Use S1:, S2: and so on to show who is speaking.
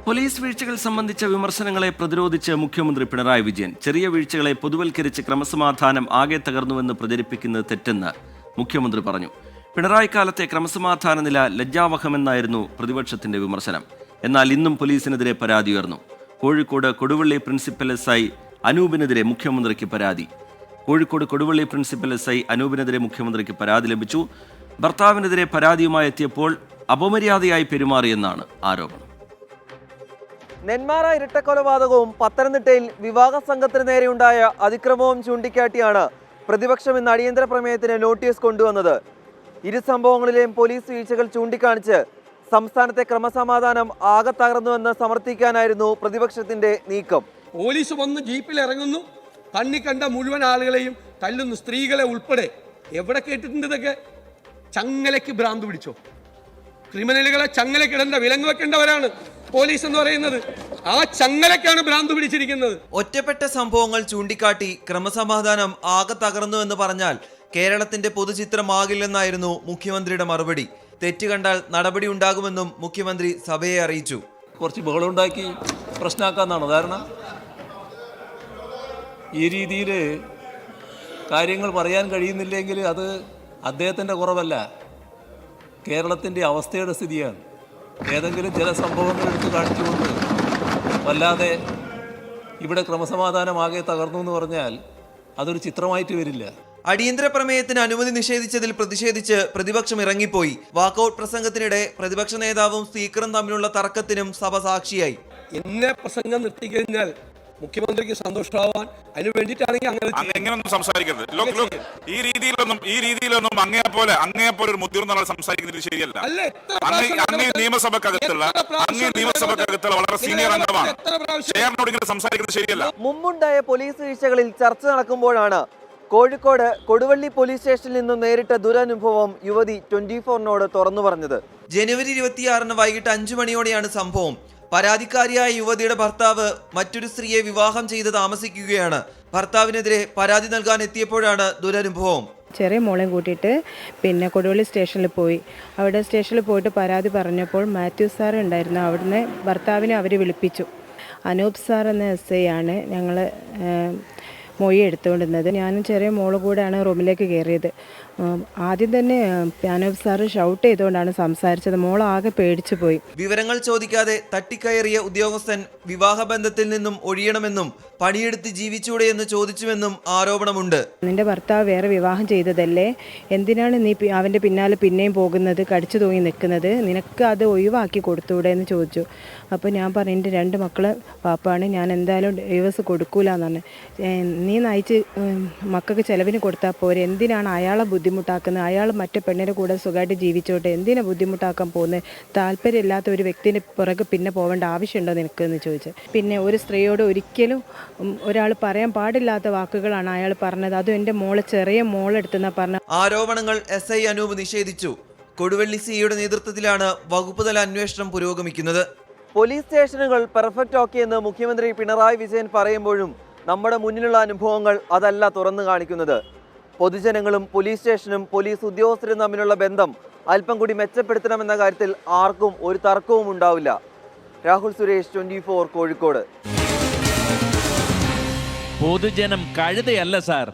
S1: Police വീഴ്ചകൾ സംബന്ധിച്ച വിമർശനങ്ങളെ പ്രതിരോധിച്ച് മുഖ്യമന്ത്രി പിണറായി വിജയൻ ചെറിയ വീഴ്ചകളെ പൊതുവൽക്കരിച്ച് ക്രമസമാധാനം ആകെ തകർന്നുവെന്ന് പ്രചരിപ്പിക്കുന്നത് തെറ്റെന്ന് മുഖ്യമന്ത്രി പറഞ്ഞു. പിണറായി കാലത്തെ ക്രമസമാധാന നില ലജ്ജാവഹമെന്നായിരുന്നു പ്രതിപക്ഷത്തിന്റെ വിമർശനം. എന്നാൽ ഇന്നും പോലീസിനെതിരെ പരാതി ഉയർന്നു. കോഴിക്കോട് കൊടുവള്ളി പ്രിൻസിപ്പൽ SI അനൂപിനെതിരെ മുഖ്യമന്ത്രിക്ക് പരാതി. കോഴിക്കോട് കൊടുവള്ളി പ്രിൻസിപ്പൽ SI അനൂപിനെതിരെ മുഖ്യമന്ത്രിക്ക് പരാതി ലഭിച്ചു. ഭർത്താവിനെതിരെ പരാതിയുമായി എത്തിയപ്പോൾ അപമര്യാദയായി പെരുമാറിയെന്നാണ് ആരോപണം.
S2: നെന്മാറ ഇരട്ടക്കൊലപാതകവും പത്തനംതിട്ടയിൽ വിവാഹ സംഘത്തിന് നേരെയുണ്ടായ അതിക്രമവും ചൂണ്ടിക്കാട്ടിയാണ് പ്രതിപക്ഷം ഇന്ന് അടിയന്തര പ്രമേയത്തിന് നോട്ടീസ് കൊണ്ടുവന്നത്. ഇരു സംഭവങ്ങളിലെയും പോലീസ് വീഴ്ചകൾ ചൂണ്ടിക്കാണിച്ച് സംസ്ഥാനത്തെ ക്രമസമാധാനം ആകെ തകർന്നുവെന്ന് സമർത്ഥിക്കാനായിരുന്നു പ്രതിപക്ഷത്തിന്റെ നീക്കം.
S3: പോലീസ് വന്ന് ജീപ്പിൽ ഇറങ്ങുന്നു, കണ്ണി കണ്ട മുഴുവൻ ആളുകളെയും തല്ലുന്നു, സ്ത്രീകളെ ഉൾപ്പെടെ. എവിടെ കേട്ടിട്ടുണ്ട് ഇതൊക്കെ? ചങ്ങലയ്ക്ക് ഭ്രാന്ത് പിടിച്ചോ? ക്രിമിനലുകളെ ചങ്ങലക്കിടേണ്ട, വിലങ്ങ് വെക്കേണ്ടവരാണ് പോലീസ് എന്ന് പറയുന്നത്. ആ ചങ്ങലക്കാണ് ഭ്രാന്ത് പിടിച്ചിരിക്കുന്നത്.
S2: ഒറ്റപ്പെട്ട സംഭവങ്ങൾ ചൂണ്ടിക്കാട്ടി ക്രമസമാധാനം ആകെ തകർന്നുവെന്ന് പറഞ്ഞാൽ കേരളത്തിന്റെ പൊതുചിത്രമാകില്ലെന്നായിരുന്നു മുഖ്യമന്ത്രിയുടെ മറുപടി. തെറ്റ് കണ്ടാൽ നടപടി ഉണ്ടാകുമെന്നും മുഖ്യമന്ത്രി സഭയെ അറിയിച്ചു.
S4: കുറച്ച് ബഹളമുണ്ടാക്കി പ്രശ്നമാക്കാന്നാണ് ധാരണ. ഈ രീതിയിൽ കാര്യങ്ങൾ പറയാൻ കഴിയുന്നില്ലെങ്കിൽ അത് അദ്ദേഹത്തിൻ്റെ കുറവല്ല, കേരളത്തിൻ്റെ അവസ്ഥയുടെ സ്ഥിതിയാണ്. ഏതെങ്കിലും ചില സംഭവങ്ങൾ എടുത്ത് കാണിച്ചുകൊണ്ട് വല്ലാതെ ഇവിടെ ക്രമസമാധാനമാകെ തകർന്നു എന്ന് പറഞ്ഞാൽ അതൊരു ചിത്രമായിട്ട് വരില്ല.
S2: അടിയന്തര പ്രമേയത്തിന് അനുമതി നിഷേധിച്ചതിൽ പ്രതിഷേധിച്ച് പ്രതിപക്ഷം ഇറങ്ങിപ്പോയി. വാക്കൌട്ട് പ്രസംഗത്തിനിടെ പ്രതിപക്ഷ നേതാവും സ്പീക്കറും തമ്മിലുള്ള തർക്കത്തിനും സഭ സാക്ഷിയായി.
S3: എന്നെ പ്രസംഗം നിർത്തിക്കഴിഞ്ഞാൽ മുഖ്യമന്ത്രിക്ക് സന്തോഷമാവാൻ അതിന് വേണ്ടിയിട്ടാണെങ്കിൽ
S5: അങ്ങനെയൊന്നും സംസാരിക്കരുത്. ഈ രീതിയിലൊന്നും അങ്ങേപ്പോലെ ഒരു മുതിർന്ന ആൾ സംസാരിക്കുന്നത് ശരിയല്ല. അങ്ങേ നിയമസഭക്കകത്തുള്ള വളരെ സീനിയർ അംഗമാണ്. ചെയറിനോട് സംസാരിക്കുന്നത് ശരിയല്ല.
S2: മുമ്പുണ്ടായ പോലീസ് വീഴ്ചകളിൽ ചർച്ച നടക്കുമ്പോഴാണ് കോഴിക്കോട് കൊടുവള്ളി പോലീസ് സ്റ്റേഷനിൽ നിന്നും നേരിട്ട ദുരനുഭവം യുവതി 24-നോട് തുറന്നു പറഞ്ഞത്. ജനുവരി 26 വൈകിട്ട് 5 മണിയോടെയാണ് സംഭവം. പരാതിക്കാരിയായ യുവതിയുടെ ഭർത്താവ് മറ്റൊരു സ്ത്രീയെ വിവാഹം ചെയ്ത് താമസിക്കുകയാണ്. ഭർത്താവിനെതിരെ പരാതി നൽകാൻ എത്തിയപ്പോഴാണ് ദുരനുഭവം.
S6: ചെറിയ മോളെയും കൂട്ടിയിട്ട് പിന്നെ കൊടുവള്ളി സ്റ്റേഷനിൽ പോയി. അവിടെ സ്റ്റേഷനിൽ പോയിട്ട് പരാതി പറഞ്ഞപ്പോൾ മാത്യു സാർ ഉണ്ടായിരുന്നു. അവിടുന്ന് ഭർത്താവിനെ അവർ വിളിപ്പിച്ചു. അനൂപ് സാർ എന്ന SI ആണ് ഞങ്ങൾ മൊഴി എടുത്തുകൊണ്ടിരുന്നത്. ഞാനും ചെറിയ മോളും കൂടെയാണ് റൂമിലേക്ക് കയറിയത്. ആദ്യം തന്നെ അനൂപ് സാറ് ഷൗട്ട് ചെയ്തുകൊണ്ടാണ് സംസാരിച്ചത്. മോളാകെ പേടിച്ചു പോയി.
S2: വിവരങ്ങൾ ചോദിക്കാതെ തട്ടിക്കയറിയ ഉദ്യോഗസ്ഥൻ വിവാഹബന്ധത്തിൽ നിന്നും ഒഴിയണമെന്നും പണിയെടുത്ത് ജീവിച്ചൂടെ എന്ന് ചോദിച്ചുവെന്നും ആരോപണമുണ്ട്.
S6: നിന്റെ ഭർത്താവ് വേറെ വിവാഹം ചെയ്തതല്ലേ, എന്തിനാണ് നീ അവൻ്റെ പിന്നാലെ പിന്നെയും പോകുന്നത്, കടിച്ചു തൂങ്ങി നിൽക്കുന്നത്, നിനക്ക് അത് ഒഴിവാക്കി കൊടുത്തൂടെ എന്ന് ചോദിച്ചു. അപ്പോൾ ഞാൻ പറഞ്ഞു, എൻ്റെ 2 മക്കളെ പാപ്പാണ്, ഞാൻ എന്തായാലും ഡൈവേഴ്സ് കൊടുക്കൂല എന്നാണ്. നീ നയിച്ച് മക്കൾക്ക് ചിലവിന് കൊടുത്താൽ പോരെ, എന്തിനാണ് അയാളെ ബുദ്ധിമുട്ടാക്കുന്നത്, അയാൾ മറ്റേ പെണ്ണിൻ്റെ കൂടെ സുഖമായിട്ട് ജീവിച്ചോട്ടെ, എന്തിനാണ് ബുദ്ധിമുട്ടാക്കാൻ പോകുന്നത്, താല്പര്യമില്ലാത്ത ഒരു വ്യക്തിൻ്റെ പുറകെ പിന്നെ പോകേണ്ട ആവശ്യമുണ്ടോ നിനക്കെന്ന് ചോദിച്ചു. പിന്നെ ഒരു സ്ത്രീയോട് ഒരിക്കലും ഒരാൾ പറയാൻ പാടില്ലാത്ത വാക്കുകളാണ് അയാൾ പറഞ്ഞത്. അതും എൻ്റെ ചെറിയ മോളെടുത്തെന്നാ പറഞ്ഞ.
S2: ആരോപണങ്ങൾ SI അനൂപ് നിഷേധിച്ചു. കൊടുവള്ളി സിയുടെ നേതൃത്വത്തിലാണ് വകുപ്പ് തല അന്വേഷണം പുരോഗമിക്കുന്നത്. പോലീസ് സ്റ്റേഷനുകൾ പെർഫെക്റ്റ് ഓക്കെ എന്ന് മുഖ്യമന്ത്രി പിണറായി വിജയൻ പറയുമ്പോഴും നമ്മുടെ മുന്നിലുള്ള അനുഭവങ്ങൾ അതല്ല തുറന്നു കാണിക്കുന്നത്. പൊതുജനങ്ങളും പോലീസ് സ്റ്റേഷനും പോലീസ് ഉദ്യോഗസ്ഥരും തമ്മിലുള്ള ബന്ധം അല്പം കൂടി മെച്ചപ്പെടുത്തണമെന്ന കാര്യത്തിൽ ആർക്കും ഒരു തർക്കവും ഉണ്ടാവില്ല. രാഹുൽ സുരേഷ്, 24 കോഴിക്കോട്.
S7: പൊതുജനം കഴുതയല്ല സാർ.